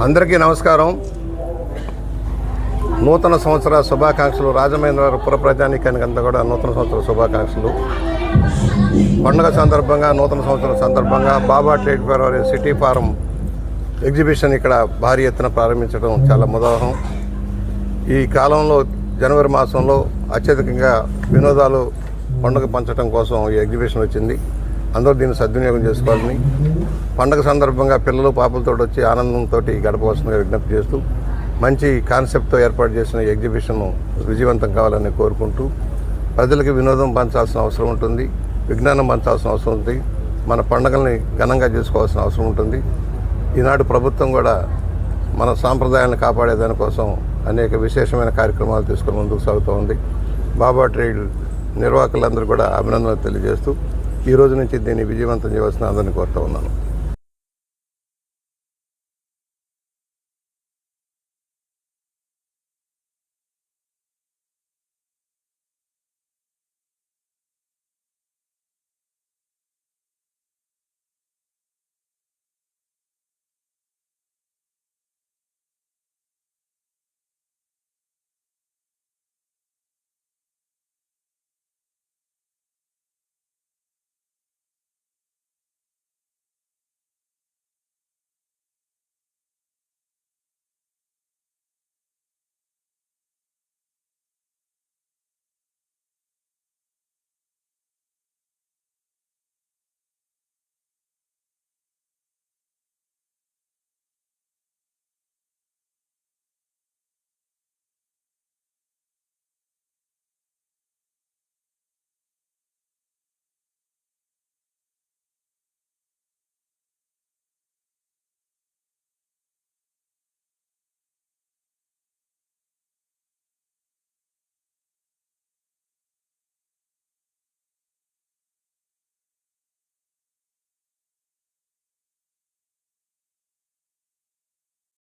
అందరికీ నమస్కారం. నూతన సంవత్సర శుభాకాంక్షలు. రాజమహేంద్రవరం పుర ప్రజానీకానికి అంతా కూడా నూతన సంవత్సర శుభాకాంక్షలు. పండుగ సందర్భంగా, నూతన సంవత్సరం సందర్భంగా బాబా ట్రేడ్ ఫేర్ వారి సిటీ ఫారం ఎగ్జిబిషన్ ఇక్కడ భారీ ఎత్తున ప్రారంభించడం చాలా ముదావహం. ఈ కాలంలో జనవరి మాసంలో అత్యధికంగా వినోదాలు పండుగ పంచడం కోసం ఈ ఎగ్జిబిషన్ వచ్చింది. అందరూ దీన్ని సద్వినియోగం చేసుకోవాలని, పండుగ సందర్భంగా పిల్లలు పాపలతో వచ్చి ఆనందంతో గడపవలసిందిగా విజ్ఞప్తి చేస్తూ, మంచి కాన్సెప్ట్తో ఏర్పాటు చేసిన ఈ ఎగ్జిబిషన్ విజయవంతం కావాలని కోరుకుంటూ, ప్రజలకి వినోదం పంచాల్సిన అవసరం ఉంటుంది, విజ్ఞానం పంచాల్సిన అవసరం ఉంది, మన పండుగల్ని ఘనంగా చేసుకోవాల్సిన అవసరం ఉంటుంది. ఈనాడు ప్రభుత్వం కూడా మన సాంప్రదాయాలను కాపాడే దానికోసం అనేక విశేషమైన కార్యక్రమాలు తీసుకుని ముందుకు సాగుతూ ఉంది. బాబా ట్రేడ్ నిర్వాహకులందరూ కూడా అభినందనలు తెలియజేస్తూ, ఈ రోజు నుంచి దీన్ని విజయవంతం చేయవలసిన అందరినీ కోరుతూ ఉన్నాను.